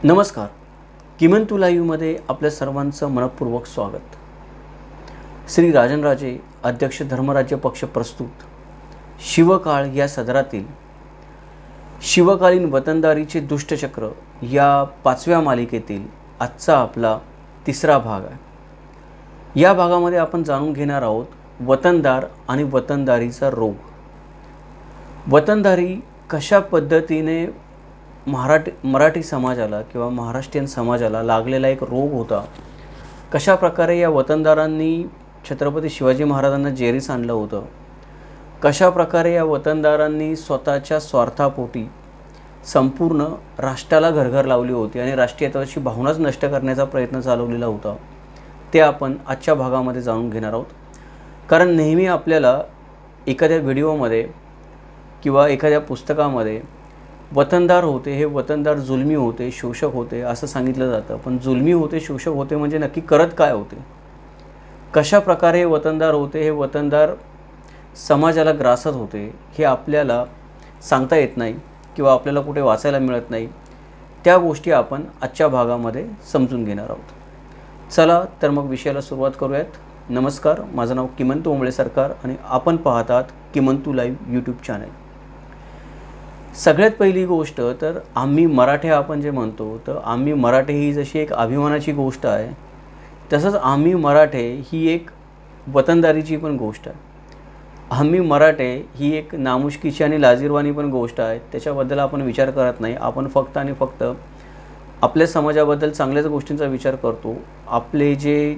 नमस्कार. किमंतू लाईव्हमध्ये आपल्या सर्वांचं मनपूर्वक स्वागत. श्री राजनराजे अध्यक्ष धर्मराज्य पक्ष प्रस्तुत शिवकाळ या सदरातील शिवकालीन वतनदारीचे दुष्टचक्र या 5व्या मालिकेतील आजचा आपला तिसरा भाग आहे. या भागामध्ये आपण जाणून घेणार आहोत वतनदार आणि वतनदारीचा रोग. वतनदारी कशा पद्धतीने मराठी समाजाला किंवा महाराष्ट्रीयन समाजाला लागलेला एक रोग होता, कशा प्रकारे या वतनदारांनी छत्रपती शिवाजी महाराजांना जेरीस आणलं होतं, कशा प्रकारे या वतनदारांनी स्वतःच्या स्वार्थापोटी संपूर्ण राष्ट्राला घरघर लावली होती आणि राष्ट्रीयत्वाची भावनाच नष्ट करण्याचा प्रयत्न चालवलेला होता, ते आपण आजच्या भागामध्ये जाणून घेणार आहोत. कारण नेहमी आपल्याला एखाद्या व्हिडिओमध्ये किंवा एखाद्या पुस्तकामध्ये वतनदार होते, हे वतनदार जुलमी होते, शोषक होते असं सांगितलं जातं. पण जुलमी होते, शोषक होते म्हणजे नक्की करत काय होते, कशा प्रकारे वतनदार होते, हे वतनदार समाजाला ग्रासत होते, हे आपल्याला सांगता येत नाही किंवा आपल्याला कुठे वाचायला मिळत नाही. त्या गोष्टी आपण आजच्या भागामध्ये समजून घेणार आहोत. चला तर मग विषयाला सुरुवात करूयात. नमस्कार, माझं नाव किमंतू ओंबळे सरकार आणि आपण पाहतात किमंतू लाईव्ह यूट्यूब चॅनल. सगळ्यात पहिली गोष्ट तर आम्ही मराठे आपण जे म्हणतो, तर आम्ही मराठे ही जशी एक अभिमानाची गोष्ट आहे, तसंच आम्ही मराठे ही एक वतनदारीची पण गोष्ट आहे. आम्ही मराठे ही एक नामुष्कीची आणि लाजिरवाणी पण गोष्ट आहे. त्याच्याबद्दल आपण विचार करत नाही. आपण फक्त आणि फक्त आपल्या समाजाबद्दल चांगल्याच गोष्टींचा विचार करतो. आपले जे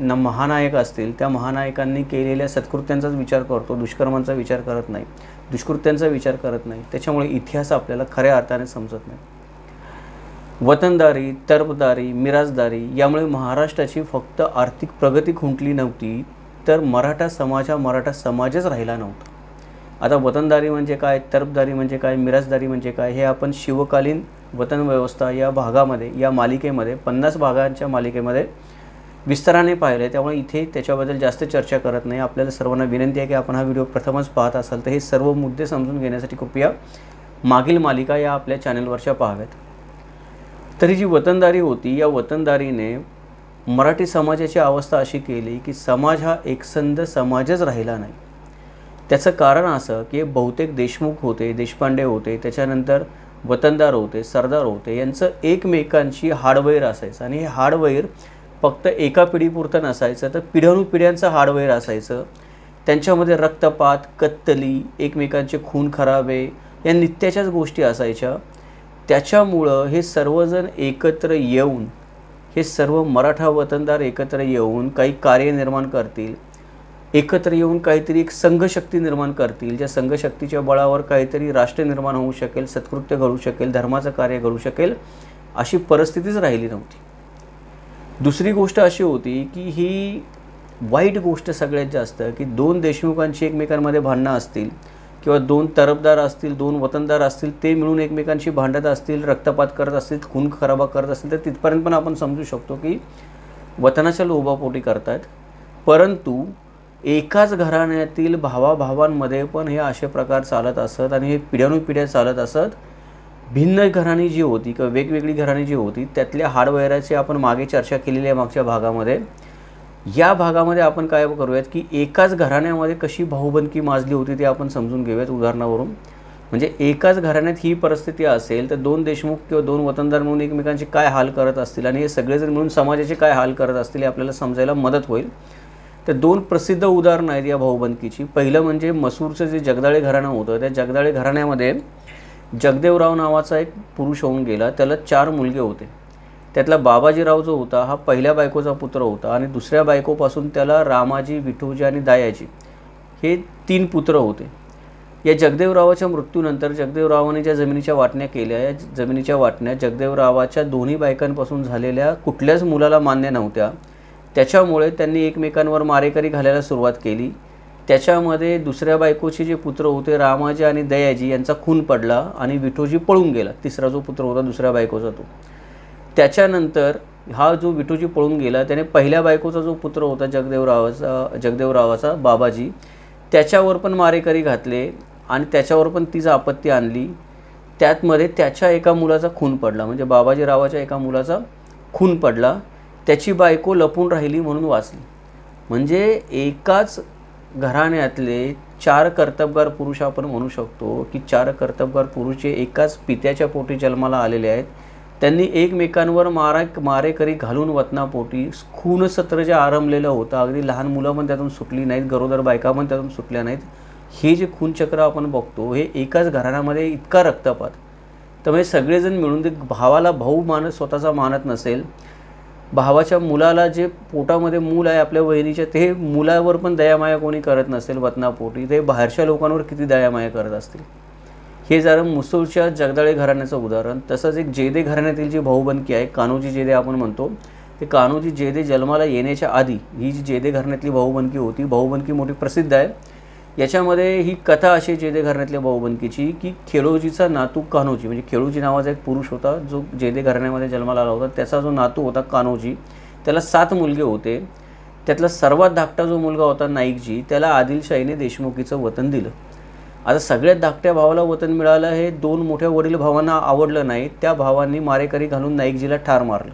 महानायक असतील त्या महानायकांनी केलेल्या सत्कृत्यांचाच विचार करतो, दुष्कर्मांचा विचार करत नाही, दुष्कृत्यांचा विचार करत नाही. त्याच्यामुळे इतिहास आपल्याला खऱ्या अर्थाने समजत नाही. वतनदारी, तरबदारी, मिराजदारी यामुळे महाराष्ट्राची फक्त आर्थिक प्रगती खुंटली नव्हती, तर मराठा समाजच राहिला नव्हता. आता वतनदारी म्हणजे काय, तरबदारी म्हणजे काय, मिराजदारी म्हणजे काय, हे आपण शिवकालीन वतन व्यवस्था या भागामध्ये, या मालिकेमध्ये 50 भागांच्या मालिकेमध्ये विस्ताराने पाहिले. त्यामुळे इथे त्याच्याबद्दल जास्त चर्चा करत नाही. आपल्याला सर्वांना विनंती आहे की आपण हा व्हिडिओ प्रथमच पाहत असाल तर हे सर्व मुद्दे समजून घेण्यासाठी कृपया मागील मालिका या आपल्या चॅनलवरच्या पाहाव्यात. तरी जी वतनदारी होती, या वतनदारीने मराठी समाजाची अवस्था अशी केली की समाज हा एकसंध समाजच राहिला नाही. त्याचं कारण असं की बहुतेक देशमुख होते, देशपांडे होते, त्याच्यानंतर वतनदार होते, सरदार होते, यांचं एकमेकांशी हाडवैर असायचं. आणि हे हाडवैर फक्त एका पिढीपुरतं नसायचं, तर पिढ्यानुपिढ्यांचं हाडवैर असायचं. त्यांच्यामध्ये रक्तपात, कत्तली, एकमेकांचे खून खराबे या नित्याच्याच गोष्टी असायच्या. त्याच्यामुळं हे सर्वजण एकत्र येऊन, हे सर्व मराठा वतनदार एकत्र येऊन काही कार्य निर्माण करतील, एकत्र येऊन काहीतरी एक संघशक्ती निर्माण करतील, ज्या संघशक्तीच्या बळावर काहीतरी राष्ट्र निर्माण होऊ शकेल, सत्कृत्य घडू शकेल, धर्माचं कार्य घडू शकेल, अशी परिस्थितीच राहिली नव्हती. दुसरी गोष्ट अशी होती की ही वाईट गोष्ट सगळ्यात जास्त की दोन देशमुखांची एकमेकांमध्ये भांडणं असतील किंवा दोन तरफदार असतील, दोन वतनदार असतील, ते मिळून एकमेकांशी भांडत असतील, रक्तपात करत असतील, खून खराबा करत असतील, तर तिथपर्यंत पण आपण समजू शकतो की वतनाच्या लोभापोटी करतात. परंतु एकाच घराण्यातील भावाभावांमध्ये पण हे असे प्रकार चालत असत आणि हे पिढ्यानुपिढ्या चालत असत. भिन्न घराणी जी होती किंवा वेगवेगळी घराणी जी होती त्यातल्या हाडवैराची आपण मागे चर्चा केलेली आहे मागच्या भागामध्ये. या भागामध्ये आपण काय करूयात की एकाच घराण्यामध्ये कशी भाऊबंदकी माजली होती ते आपण समजून घेऊयात उदाहरणावरून. म्हणजे एकाच घराण्यात ही परिस्थिती असेल तर दोन देशमुख किंवा दोन वतनदार म्हणून एकमेकांचे काय हाल करत असतील आणि हे सगळेजण मिळून समाजाचे काय हाल करत असतील हे आपल्याला समजायला मदत होईल. तर दोन प्रसिद्ध उदाहरणं आहेत या भाऊबंदकीची. पहिलं म्हणजे मसूरचं जे जगदाळे घराणं होतं, त्या जगदाळे घराण्यामध्ये जगदेवराव नावाचा एक पुरुष होऊन गेला. त्याला 4 मुलगे होते. त्यातला बाबाजीराव जो होता हा पहिल्या बायकोचा पुत्र होता आणि दुसऱ्या बायकोपासून त्याला रामाजी, विठोजी आणि दायाजी हे 3 पुत्र होते. या जगदेवरावाच्या मृत्यूनंतर जगदेवरावाने ज्या जमिनीच्या वाटण्या केल्या, या जमिनीच्या वाटण्या जगदेवरावाच्या दोन्ही बायकांपासून झालेल्या कुठल्याच मुलाला मान्य नव्हत्या. त्याच्यामुळे त्यांनी एकमेकांवर मारेकरी घालायला सुरुवात केली. त्याच्यामध्ये दुसऱ्या बायकोचे जे पुत्र होते रामाजी आणि दयाजी यांचा खून पडला आणि विठोजी पळून गेला. तिसरा जो पुत्र होता दुसऱ्या बायकोचा तो. त्याच्यानंतर हा जो विठोजी पळून गेला त्याने पहिल्या बायकोचा जो पुत्र होता जगदेवरावाचा बाबाजी, त्याच्यावर पण मारेकरी घातले आणि त्याच्यावर पण तीच आपत्ती आणली. त्यातमध्ये त्याच्या एका मुलाचा खून पडला, म्हणजे बाबाजीरावाच्या एका मुलाचा खून पडला, त्याची बायको लपून राहिली म्हणून वाचली. म्हणजे एकाच घराण्यातले 4 कर्तबगार पुरुष आपण म्हणू शकतो की 4 कर्तबगार पुरुष जे एकाच पित्याच्या पोटी जन्माला आलेले आहेत, त्यांनी एकमेकांवर मारेकरी घालून वतनापोटी खूनसत्र जे आरंभलेलं होतं, अगदी लहान मुलं पण त्यातून सुटली नाहीत, गरोदर बायका पण त्यातून सुटल्या नाहीत. हे जे खूनचक्र आपण बघतो, हे एकाच घराण्यामध्ये इतका रक्तपात. त्यामुळे सगळेजण मिळून ते भावाला भाऊ स्वतःचा मानत नसेल, भावाच्या मुलाला जे पोटामध्ये मूल आहे आपल्या वहिनीच्या, ते मुलावर पण दयामाया कोणी करत नसेल वतनापोटी, ते बाहेरच्या लोकांवर किती दयामाया करत असतील. हे जरा मुसूळच्या जगदाळे घराण्याचं उदाहरण. तसंच एक जेदे घराण्यातील जी भाऊबंदकी आहे, कान्होजी जेदे आपण म्हणतो, ते कान्होजी जेदे जन्माला येण्याच्या आधी ही जी जेदे घराण्यातली भाऊबंदकी होती, भाऊबंदकी मोठी प्रसिद्ध आहे. याच्यामध्ये ही कथा अशी जेदे घराण्यातल्या भाऊबंदकीची की खेळोजीचा नातू कान्होजी, म्हणजे खेळोजी नावाचा एक पुरुष होता जो जेदे घराण्यामध्ये जन्माला आला होता, त्याचा जो नातू होता कान्होजी, त्याला 7 मुलगे होते. त्यातला सर्वात धाकटा जो मुलगा होता नाईकजी, त्याला आदिलशाहीने देशमुखीचं वतन दिलं. आता सगळ्यात धाकट्या भावाला वतन मिळालं, हे 2 मोठ्या वडील भावांना आवडलं नाही. त्या भावांनी मारेकरी घालून नाईकजीला ठार मारलं.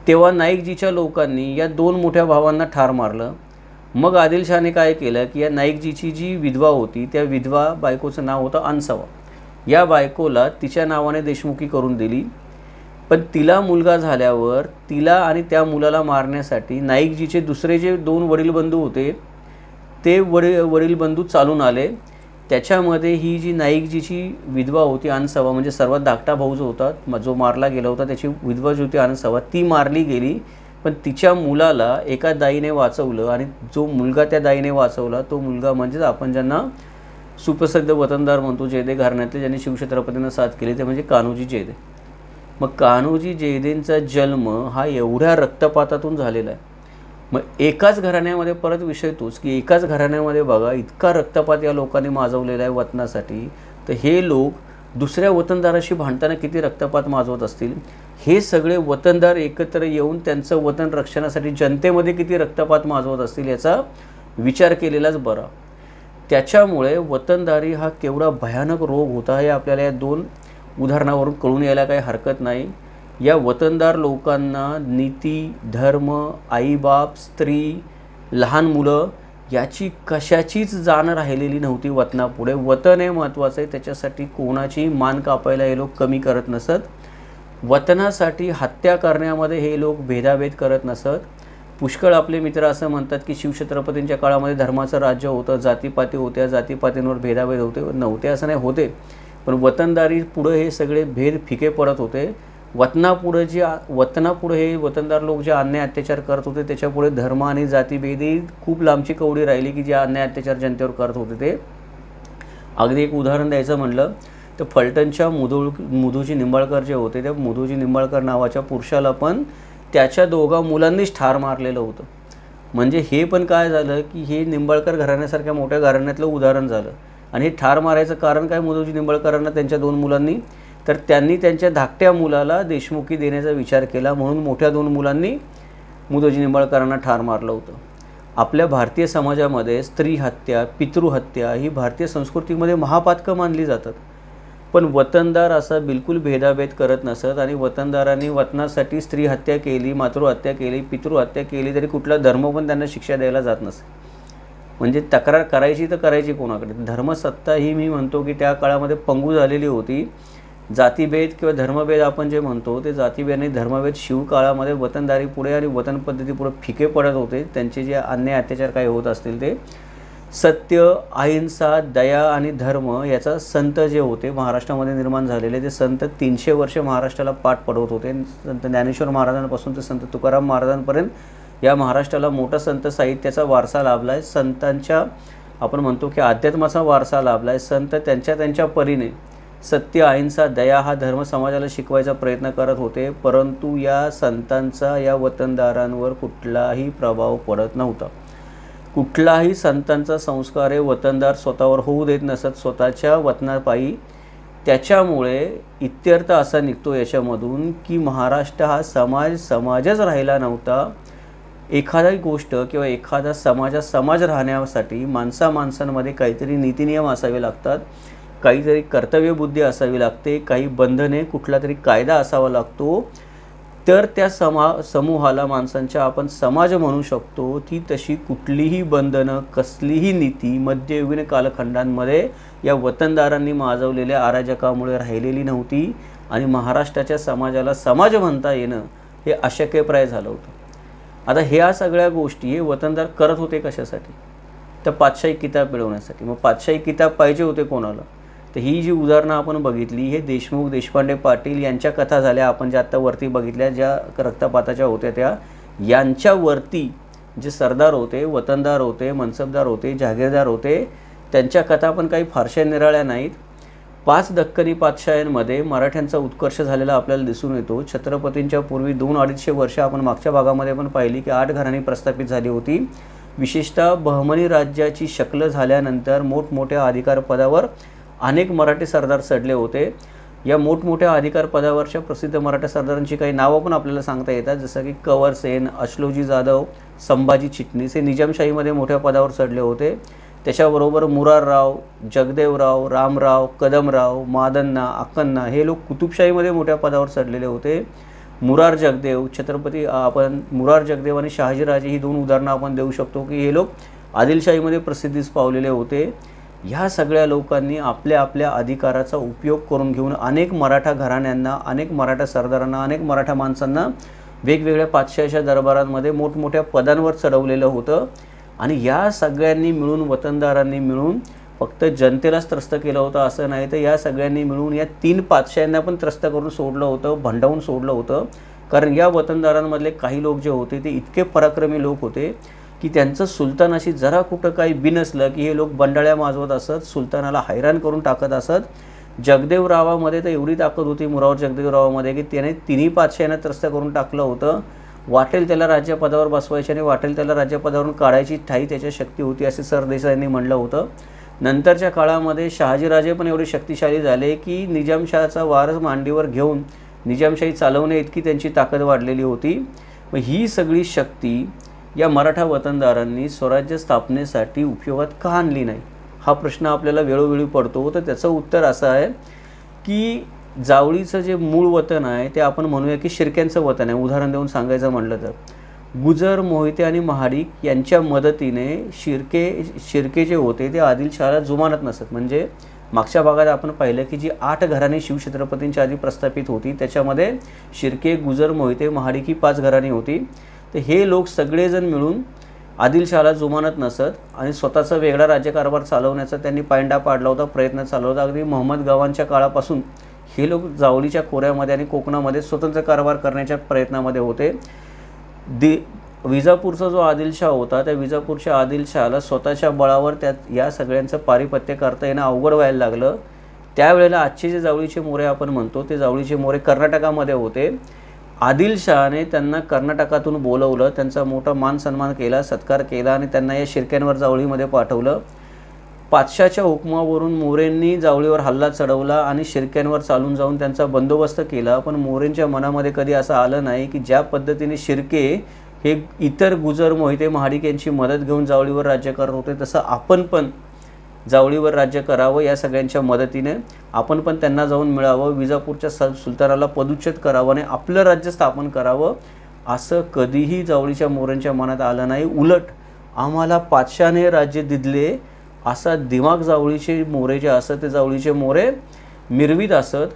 तेव्हा नाईकजीच्या लोकांनी या 2 मोठ्या भावांना ठार मारलं. मग आदिलशहाने काय केलं की या नाईकजीची जी विधवा होती, त्या विधवा बायकोचं नाव होतं अनसवा, या बायकोला तिच्या नावाने देशमुखी करून दिली. पण तिला मुलगा झाल्यावर तिला आणि त्या मुलाला मारण्यासाठी नाईकजीचे दुसरे जे 2 वडीलबंधू होते, ते वडीलबंधू चालून आले. त्याच्यामध्ये ही जी नाईकजीची विधवा होती अनसवा, म्हणजे सर्वात धाकटा भाऊ जो होता, जो मारला गेला होता, त्याची विधवा जी होती अनसवा, ती मारली गेली. पण तिच्या मुलाला एका दाईने वाचवलं, आणि जो मुलगा त्या दाईने वाचवला तो मुलगा म्हणजेच आपण ज्यांना सुप्रसिद्ध वतनदार म्हणतो जेदे घराण्यातले, ज्यांनी शिवछत्रपतींना साथ केली, ते म्हणजे कान्होजी जेदे. मग कान्होजी जेदेंचा जन्म हा एवढ्या रक्तपातातून झालेला आहे. मग एकाच घराण्यामध्ये परत विषय तोच की एकाच घराण्यामध्ये बघा इतका रक्तपात या लोकांनी माजवलेला आहे वतनासाठी, तर हे लोक दुसऱ्या वतनदाराशी भांडताना किती रक्तपात माजवत असतील. हे सगळे वतनदार एकत्र येऊन त्यांचं वतन रक्षणासाठी जनतेमध्ये किती रक्तपात माजवत असतील याचा विचार केलेलाच बरा. त्याच्यामुळे वतनदारी हा केवढा भयानक रोग होता हे आपल्याला या 2 उदाहरणावरून कळून यायला काही हरकत नाही. या वतनदार लोकांना नीती, धर्म, आईबाप, स्त्री, लहान मुलं याची कशाचीच जाण राहिलेली नव्हती वतनापुढे. वतन हे महत्त्वाचं आहे, त्याच्यासाठी कोणाची मान कापायला हे लोक कमी करत नसत. वतनासाठी हत्या करण्यामध्ये हे लोक भेदाभेद करत नसत. पुष्कळ आपले मित्र असं म्हणतात की शिवछत्रपतींच्या काळामध्ये धर्माचं राज्य होतं, जातीपाती होत्या, जातीपातींवर भेदाभेद नव्हते असं नाही, होते. पण वतनदारी पुढं हे सगळे भेद फिके पडत होते. वतनापुढे हे वतनदार लोक जे अन्याय अत्याचार करत होते, त्याच्यापुढे धर्म आणि जातीभेदी खूप लांबची कवडी राहिली की जे अन्याय अत्याचार जनतेवर करत होते ते. अगदी एक उदाहरण द्यायचं म्हणलं तर फलटणच्या मुधोजी निंबाळकर जे होते, त्या मुधोजी निंबाळकर नावाच्या पुरुषाला पण त्याच्या 2 मुलांनीच ठार मारलेलं होतं. म्हणजे हे पण काय झालं की हे निंबाळकर घराण्यासारख्या मोठ्या घराण्यातलं उदाहरण झालं. आणि हे ठार मारायचं कारण काय मुधोजी निंबाळकरांना त्यांच्या 2 मुलांनी, तर त्यांनी त्यांच्या धाकट्या मुलाला देशमुखी देण्याचा विचार केला, म्हणून मोठ्या 2 मुलांनी मुधोजी निंबाळकरांना ठार मारलं होतं. आपल्या भारतीय समाजामध्ये स्त्री हत्या, पितृहत्या ही भारतीय संस्कृतीमध्ये महापातकं मानली जातात. पण वतनदार असा बिलकुल भेदाभेद करत नसत. आणि वतनदारांनी वतनासाठी स्त्री हत्या केली, मातृहत्या केली, पितृहत्या केली तरी कुठला धर्म पण त्यांना शिक्षा द्यायला जात नसे. म्हणजे तक्रार करायची तर करायची कोणाकडे. धर्मसत्ता ही मी म्हणतो की त्या काळामध्ये पंगू झालेली होती. जातीभेद किंवा धर्मभेद आपण जे म्हणतो ते जातीभेद आणि धर्मभेद शिवकाळामध्ये वतनदारी पुढे आणि वतन पद्धती पुढे फिके पडत होते. त्यांचे जे अन्याय अत्याचार काही होत असतील ते सत्य, अहिंसा, दया आणि धर्म याचा संत जे होते महाराष्ट्रामध्ये निर्माण झालेले, ते संत 300 वर्ष महाराष्ट्राला पाठ पडवत होते. संत ज्ञानेश्वर महाराजांपासून ते संत तुकाराम महाराजांपर्यंत या महाराष्ट्राला मोठा संत साहित्याचा वारसा लाभला आहे. संतांच्या आपण म्हणतो की अध्यात्माचा वारसा लाभला आहे. संत त्यांच्या परीने सत्य, अहिंसा, दया हा धर्म समाजाला शिकवायचा प्रयत्न करत होते. परंतु या संतांचा या वतनदारांवर कुठलाही प्रभाव पडत नव्हता. कुठलाही संतांचा संस्कार हे वतनदार स्वतःवर होऊ देत नसत स्वतःच्या वतनापायी. त्याच्यामुळे इत्यर्थ असा निघतो याच्यामधून की महाराष्ट्र हा समाजच राहिला नव्हता. एखादी गोष्ट किंवा एखादा समाज राहण्यासाठी माणसांमध्ये काहीतरी नीतिनियम असावे लागतात. काहीतरी कर्तव्यबुद्धी असावी लागते, काही बंधने, कुठला तरी कायदा असावा लागतो, तर त्या समूहाला माणसांच्या आपण समाज म्हणू शकतो. ती तशी कुठलीही बंधनं, कसलीही नीती मध्ययुगीन कालखंडांमध्ये या वतनदारांनी माजवलेल्या अराजकामुळे राहिलेली नव्हती आणि महाराष्ट्राच्या समाजाला समाज म्हणता येणं हे अशक्यप्राय झालं होतं. आता ह्या सगळ्या गोष्टी हे वतनदार करत होते कशासाठी? तर पातशाही किताब मिळवण्यासाठी. मग पातशाही किताब पाहिजे होते कोणाला? तर ही जी उदाहरणं आपण बघितली हे देशमुख, देशपांडे, पाटील यांच्या कथा झाल्या, आपण ज्या आत्ता वरती बघितल्या, ज्या रक्तपाताच्या होत्या त्या. यांच्यावरती जे सरदार होते, वतनदार होते, मनसबदार होते, जहागीरदार होते, त्यांच्या कथा पण काही फारशा निराळ्या नाहीत. 5 दक्कनी पातशाह्यांमध्ये मराठ्यांचा उत्कर्ष झालेला आपल्याला दिसून येतो. छत्रपतींच्या पूर्वी 2-250 वर्ष आपण मागच्या भागामध्ये पण पाहिली की 8 घराणी प्रस्थापित झाली होती. विशेषतः बहमनी राज्याची शक्ल झाल्यानंतर मोठमोठ्या अधिकार पदावर अनेक मराठी सरदार चढले होते. या मोठमोठ्या अधिकार पदावरच्या प्रसिद्ध मराठा सरदारांची काही नावं पण आपल्याला सांगता येतात, जसं की कंवरसेन, अश्लोजी जाधव, संभाजी चिटणीस हे निजामशाहीमध्ये मोठ्या पदावर चढले होते. त्याच्याबरोबर मुरारराव, जगदेवराव, रामराव, कदमराव, मादन्ना, अक्कन्ना हे लोक कुतुबशाहीमध्ये मोठ्या पदावर चढलेले होते. मुरार जगदेव, छत्रपती आपण मुरार जगदेव आणि शहाजीराजे ही 2 उदाहरणं आपण देऊ शकतो की हे लोक आदिलशाहीमध्ये प्रसिद्धीस पावलेले होते. ह्या सगळ्या लोकांनी आपल्या आपल्या अधिकाराचा उपयोग करून घेऊन अनेक मराठा घराण्यांना, अनेक मराठा सरदारांना, अनेक मराठा माणसांना वेगवेगळ्या पातशाहीच्या दरबारांमध्ये मोठमोठ्या पदांवर चढवलेलं होतं. आणि या सगळ्यांनी मिळून, वतनदारांनी मिळून फक्त जनतेलाच त्रस्त केलं होतं असं नाही, तर या सगळ्यांनी मिळून या 3 पातशाह्यांना पण त्रस्त करून सोडलं होतं, भंडावून सोडलं होतं. कारण या वतनदारांमधले काही लोक जे होते ते इतके पराक्रमी लोक होते की त्यांचं सुलतानाशी जरा कुठं काही बिनसलं की हे लोक बंडाळ्या माजवत असत, सुलतानाला हैराण करून टाकत असत. जगदेवरावामध्ये तर एवढी ताकद होती मुरावर जगदेवरावामध्ये की त्याने 3ही पातशाह्यांना त्रस्त करून टाकलं होतं. वाटेल त्याला राज्यपदावर बसवायचे आणि वाटेल त्याला राज्यपदावरून काढायची ठाई त्याच्या शक्ती होती असे सरदेसाईंनी म्हणलं होतं. नंतरच्या काळामध्ये शहाजीराजे पण एवढे शक्तिशाली झाले की निजामशाहचा वारस मांडीवर घेऊन निजामशाही चालवणे इतकी त्यांची ताकद वाढलेली होती. मग ही सगळी शक्ती या मराठा वतनदारांनी स्वराज्य स्थापनेसाठी उपयोगात का आणली नाही हा प्रश्न आपल्याला वेळोवेळी पडतो. तर त्याचं उत्तर असं आहे की जावळीचं जे मूळ वतन आहे ते आपण म्हणूया की शिर्क्यांचं वतन आहे. उदाहरण देऊन सांगायचं म्हटलं तर गुजर, मोहिते आणि महाडिक यांच्या मदतीने शिर्के जे होते ते आदिलशहाला जुमानत नसत. म्हणजे मागच्या भागात आपण पाहिलं की जी 8 घराणी शिवछत्रपतींच्या आधी प्रस्थापित होती त्याच्यामध्ये शिर्के, गुजर, मोहिते, महाडिक ही 5 घराणी होती. तर हे लोक सगळेजण मिळून आदिलशहाला जुमानत नसत आणि स्वतःचा वेगळा राज्यकारभार चालवण्याचा त्यांनी पायंडा पाडला होता, प्रयत्न चालवला होता. अगदी मोहम्मद गावांच्या काळापासून हे लोक जावळीच्या खोऱ्यामध्ये आणि कोकणामध्ये स्वतंत्र कारभार करण्याच्या प्रयत्नामध्ये होते. विजापूरचा जो आदिलशाह होता त्या विजापूरच्या आदिलशहाला स्वतःच्या बळावर या सगळ्यांचं पारिपत्य करता येणं अवघड व्हायला लागलं. त्यावेळेला आजचे जे जावळीचे मोरे आपण म्हणतो ते जावळीचे मोरे कर्नाटकामध्ये होते. आदिलशहाने त्यांना कर्नाटकातून बोलवलं, त्यांचा मोठा मान सन्मान केला, सत्कार केला आणि त्यांना या शिर्क्यांवर जावळीमध्ये पाठवलं. पातशाच्या हुकमावरून मोरेंनी जावळीवर हल्ला चढवला आणि शिर्क्यांवर चालून जाऊन त्यांचा बंदोबस्त केला. पण मोरेंच्या मनामध्ये कधी असं आलं नाही की ज्या पद्धतीने शिर्के हे इतर गुजर, मोहिते, महाडिक यांची मदत घेऊन जावळीवर राज्य करत होते तसं आपण पण जावळीवर राज्य करावं, या सगळ्यांच्या मदतीने आपण पण त्यांना जाऊन मिळावं, विजापूरच्या सुलतानाला पदुच्छेद करावं आणि आपलं राज्य स्थापन करावं असं कधीही जावळीच्या मोऱ्यांच्या मनात आलं नाही. उलट आम्हाला पातशाने राज्य दिले असा दिमाग जावळीचे मोरे जे असत ते जावळीचे मोरे मिरवीत असत.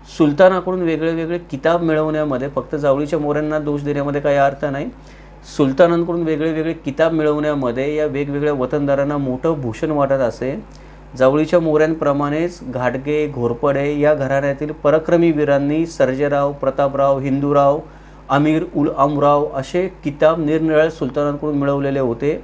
सुलतानाकडून वेगळे वेगळे किताब मिळवण्यामध्ये फक्त जावळीच्या मोऱ्यांना दोष देण्यामध्ये काही अर्थ नाही. सुलतानांकडून वेगळे वेगळे किताब मिळवण्यामध्ये या वेगवेगळ्या वतनदारांना मोठं भूषण वाटत असे. जावळीच्या मोऱ्यांप्रमाणेच घाटगे, घोरपडे या घराण्यातील पराक्रमी वीरांनी सर्जेराव, प्रतापराव, हिंदूराव, अमीर उल अमराव असे किताब निरनिराळ्या सुलतानांकडून मिळवलेले होते.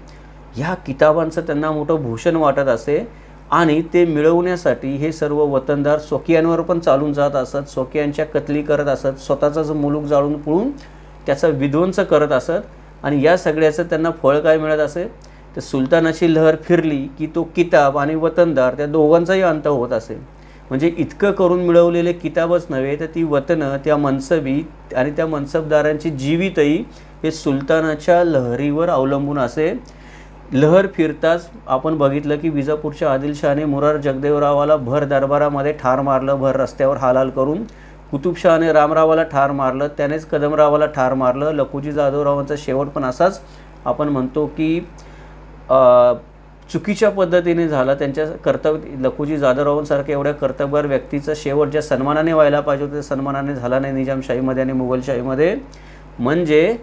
ह्या किताबांचं त्यांना मोठं भूषण वाटत असे आणि ते मिळवण्यासाठी हे सर्व वतनदार स्वकीयांवर पण चालून जात असत, स्वकीयांच्या कत्ली करत असत, स्वतःचाच मुलूक जाळून पुळून त्याचा विध्वंस करत असत. आणि या सगळ्याचं त्यांना फळ काय मिळत असे तर सुलतानाची लहर फिरली की तो किताब आणि वतनदार त्या दोघांचाही अंत होत असे. म्हणजे इतकं करून मिळवलेले किताबच नव्हे तर ती वतनं, त्या मनसबी आणि त्या मनसबदारांची जीवितही हे सुलतानाच्या लहरीवर अवलंबून असे. लहर फिरताच आपण बघितलं की विजापूरच्या आदिलशहाने मुरार जगदेवरावाला भर दरबारामध्ये ठार मारलं, भर रस्त्यावर हालाल करून. कुतुबशहाने रामरावाला ठार मारलं, त्यानेच कदमरावाला ठार मारलं. लखुजी जाधवरावांचा शेवट पण असाच आपण म्हणतो की चुकीच्या पद्धतीने झाला. त्यांच्या लखुजी जाधवरावांसारख्या एवढ्या कर्तबगार व्यक्तीचा शेवट ज्या सन्मानाने व्हायला पाहिजे होता त्या सन्मानाने झाला नाही निजामशाहीमध्ये आणि मुघलशाहीमध्ये. म्हणजे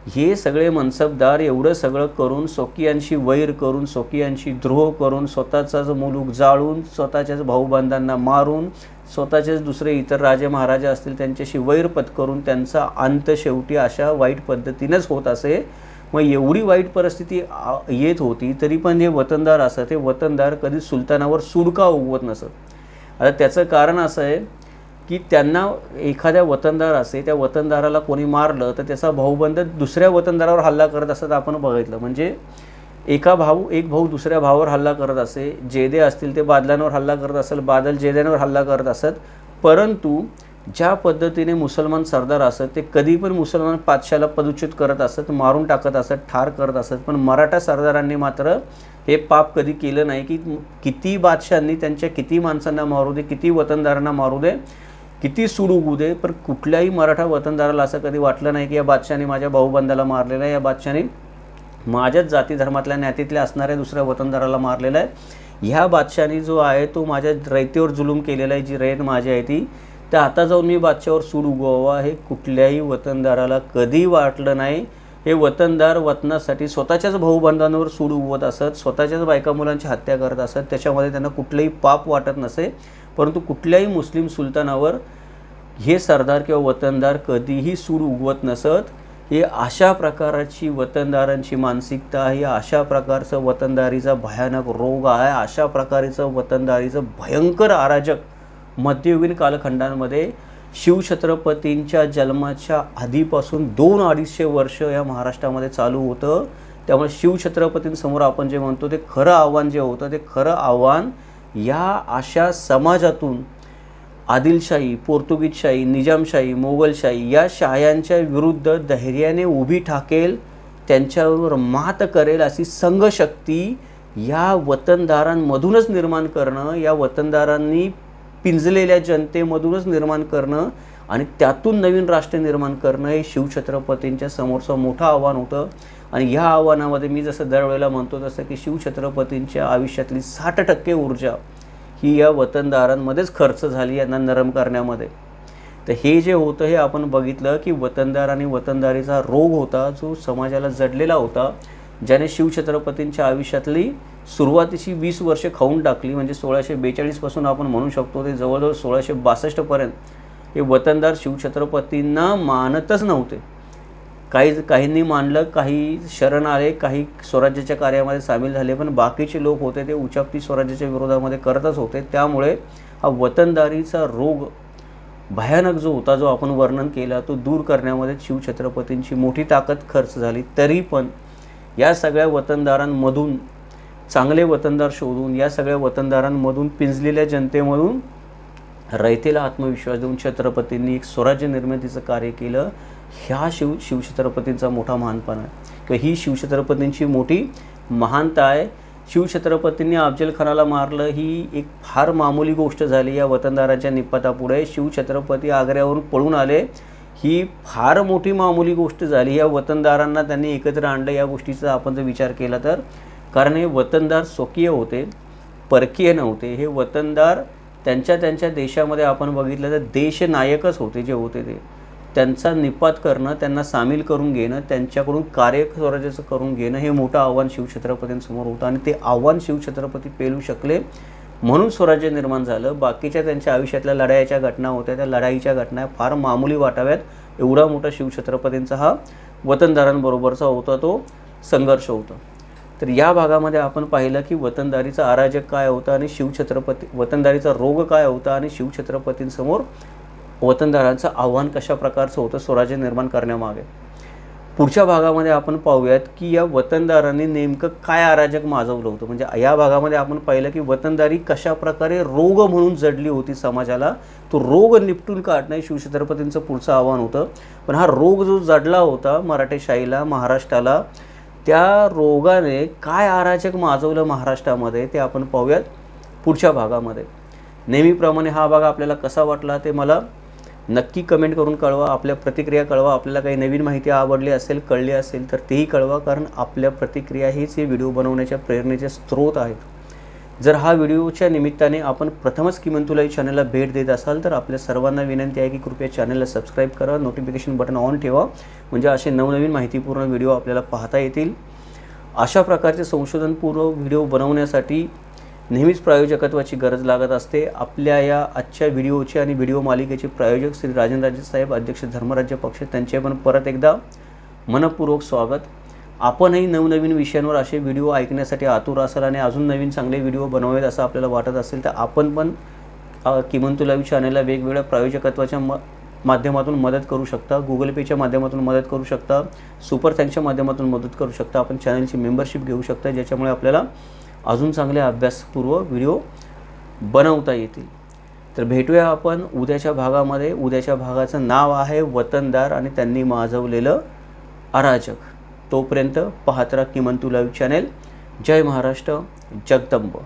हे सगळे मनसबदार एवढं सगळं करून, स्वकीयांशी वैर करून, स्वकीयांशी द्रोह करून, स्वतःचाच मुलूक जाळून, स्वतःच्याच भाऊबंधांना मारून, स्वतःचेच दुसरे इतर राजे महाराजे असतील त्यांच्याशी वैर पत्करून त्यांचा अंत शेवटी अशा वाईट पद्धतीनेच होत असे. मग एवढी वाईट परिस्थिती येत होती तरी पण हे वतनदार असत, हे वतनदार कधी सुलतानावर सुडका उगवत नसत. आता त्याचं कारण असं आहे की त्यांना एखाद्या वतनदार असे, त्या वतनदाराला कोणी मारलं तर त्याचा भाऊबंद दुसऱ्या वतनदारावर हल्ला करत असत आपण बघितलं. म्हणजे एक भाऊ दुसऱ्या भावावर हल्ला करत असे. जेदे असतील ते बादलांवर हल्ला करत असेल, बादल जेद्यांवर हल्ला करत असत. परंतु ज्या पद्धतीने मुसलमान सरदार असत ते कधी पण मुसलमान पातशाला पदच्युत करत असत, मारून टाकत असत, ठार करत असत. पण मराठा सरदारांनी मात्र हे पाप कधी केलं नाही की किती बादशांनी त्यांच्या किती माणसांना मारू दे, किती वतनदारांना मारू दे, किती सूड उगू दे, पण कुठल्याही मराठा वतनदाराला असं कधी वाटलं नाही की या बादशाने माझ्या भाऊबंदाला मारलेलं आहे, या बादशाने माझ्याच जाती धर्मातल्या ज्ञातीतल्या असणाऱ्या दुसऱ्या वतनदाराला मारलेला आहे, ह्या बादशाने जो आहे तो माझ्या रयतेवर जुलूम केलेला आहे, जी रयत माझी आहे ती, तर आता जाऊन मी बादशावर सूड उगवावा हे कुठल्याही वतनदाराला कधी वाटलं नाही. हे वतनदार वतनासाठी स्वतःच्याच भाऊबंधांवर सूड उगवत असत, स्वतःच्याच बायका मुलांची हत्या करत असत. त्याच्यामध्ये त्यांना कुठलंही पाप वाटत नसे. परंतु कुठल्याही मुस्लिम सुलतानावर हे सरदार किंवा वतनदार कधीही सूड उगवत नसत. हे अशा प्रकारची वतनदारांची मानसिकता आहे, अशा प्रकारचं वतनदारीचा भयानक रोग आहे, अशा प्रकारचं वतनदारीचं भयंकर अराजक मध्ययुगीन कालखंडांमध्ये शिवछत्रपतींच्या जन्माच्या आधीपासून 2-250 वर्ष या महाराष्ट्रामध्ये चालू होतं. त्यामुळे शिवछत्रपतींसमोर आपण जे म्हणतो ते खरं आव्हान जे होतं ते खरं आव्हान या अशा समाजातून आदिलशाही, पोर्तुगीजशाही, निजामशाही, मोगलशाही या शाह्यांच्या विरुद्ध धैर्याने उभी ठाकेल, त्यांच्यावर मात करेल अशी संघशक्ती या वतनदारांमधूनच निर्माण करणं, या वतनदारांनी पिंजलेल्या जनतेमधूनच निर्माण करणं आणि त्यातून नवीन राष्ट्र निर्माण करणं हे शिवछत्रपतींच्या समोरचं मोठं आव्हान होतं. आणि ह्या आव्हानामध्ये मी जसं दरवेळेला म्हणतो तसं की शिवछत्रपतींच्या आयुष्यातली 60% ऊर्जा ही या वतनदारांमध्येच खर्च झाली यांना नरम करण्यामध्ये. तर हे जे होतं हे आपण बघितलं की वतनदार आणि वतनदारीचा रोग होता जो समाजाला जडलेला होता, ज्याने शिवछत्रपतींच्या आयुष्यातली सुरुवातीची 20 वर्षे खाऊन टाकली. म्हणजे 1642 पासून आपण म्हणू शकतो ते जवळजवळ 1662 पर्यंत हे वतनदार शिवछत्रपतींना मानतच नव्हते. काहींनी मानलं, काही शरण आले, काही स्वराज्याच्या कार्यामध्ये सामील झाले, पण बाकीचे लोक होते ते उचापती स्वराज्याच्या विरोधामध्ये करतच होते. त्यामुळे हा वतनदारीचा रोग भयानक जो होता, जो आपण वर्णन केला, तो दूर करण्यामध्ये शिवछत्रपतींची मोठी ताकद खर्च झाली. तरी पण या सगळ्या वतनदारांमधून चांगले वतनदार शोधून, या सगळ्या वतनदारांमधून पिंजलेल्या जनतेमधून रयतेला आत्मविश्वास देऊन छत्रपतींनी एक स्वराज्य निर्मितीचं कार्य केलं. ह्या शिवछत्रपतींचा मोठा महानपणा आहे किंवा ही शिवछत्रपतींची मोठी महानता आहे. शिवछत्रपतींनी अफजलखानाला मारलं ही एक फार मामूली गोष्ट झाली या वतनदारांच्या निपातापुढे. शिवछत्रपती आग्र्यावरून पळून आले ही फार मोठी मामूली गोष्ट झाली. या वतनदारांना त्यांनी एकत्र आणलं या गोष्टीचा आपण जर विचार केला तर. कारण हे वतनदार स्वकीय होते, परकीय नव्हते. हे वतनदार त्यांच्या देशामध्ये आपण बघितलं तर देशनायकच होते. जे होते ते त्यांचा निपात करणं, त्यांना सामील करून घेणं, त्यांच्याकडून कार्य स्वराज्याचं करून घेणं हे मोठं आव्हान शिवछत्रपतींसमोर होतं आणि ते आव्हान शिवछत्रपती पेलू शकले म्हणून स्वराज्य निर्माण झालं. बाकीच्या त्यांच्या आयुष्यातल्या लढाईच्या घटना होत्या, त्या लढाईच्या घटना फार मामूली वाटाव्यात एवढा मोठा शिवछत्रपतींचा हा वतनदारांबरोबरचा होता तो संघर्ष होता. तर या भागामध्ये आपण पाहिलं की वतनदारीचा अराजक काय होता आणि वतनदारीचा रोग काय होता आणि शिवछत्रपतींसमोर वतनदारांचं आव्हान कशा प्रकारचं होतं स्वराज्य निर्माण करण्यामागे. पुढच्या भागामध्ये आपण पाहूयात की या वतनदारांनी नेमकं काय अराजक माजवलं होतं. म्हणजे या भागामध्ये आपण पाहिलं की वतनदारी कशा प्रकारे रोग म्हणून जडली होती समाजाला. तो रोग निपटून काढणं हे शिवछत्रपतींचं पुढचं आव्हान होतं. पण हा रोग जो जडला होता मराठेशाहीला, महाराष्ट्राला, त्या रोगाने काय अराजक माजवलं महाराष्ट्रामध्ये ते आपण पाहूयात पुढच्या भागामध्ये. नेहमीप्रमाणे हा भाग आपल्याला कसा वाटला ते मला नक्की कमेंट करून कळवा. आपल्या प्रतिक्रिया कळवा. आपल्याला काही नवीन माहिती आवडली असेल, कळली असेल तर तेही कळवा, कारण आपल्या प्रतिक्रिया हीच हे व्हिडिओ बनवण्याच्या प्रेरणेचे स्रोत आहेत. जर हा व्हिडिओच्या निमित्ताने आपण प्रथमच किमंतुलाई चॅनलला भेट देत असाल तर आपल्या सर्वांना विनंती आहे की कृपया चॅनलला सबस्क्राईब करा, नोटिफिकेशन बटन ऑन ठेवा, म्हणजे असे नवनवीन माहितीपूर्ण व्हिडिओ आपल्याला पाहता येतील. अशा प्रकारचे संशोधनपूर्ण व्हिडिओ बनवण्यासाठी नेहमीच प्रायोजकत्वाची गरज लागत असते. आपल्या या आजच्या व्हिडिओचे आणि व्हिडिओ मालिकेचे प्रायोजक श्री राजनराजे साहेब, अध्यक्ष धर्मराज्य पक्ष, त्यांचे पण परत एकदा मनपूर्वक स्वागत. आपणही नवनवीन विषयांवर असे व्हिडिओ ऐकण्यासाठी आतुर असाल आणि अजून नवीन चांगले व्हिडिओ बनवावेत असं आपल्याला वाटत असेल तर आपण पण किमंतुलाई चॅनलला वेगवेगळ्या प्रायोजकत्वाच्या माध्यमातून मदत करू शकता. गुगल पेच्या माध्यमातून मदत करू शकता, सुपर थँक्सच्या माध्यमातून मदत करू शकता. आपण चॅनलची मेंबरशिप घेऊ शकता, ज्याच्यामुळे आपल्याला अजून चांगले अभ्यासपूर्व व्हिडिओ बनवता येतील. तर भेटूया आपण उद्याच्या भागामध्ये. उद्याच्या भागाचं नाव आहे वतनदार आणि त्यांनी माजवलेलं अराजक. तोपर्यंत पाहत राहा किमंतुलाई चॅनल. जय महाराष्ट्र, जगदंब.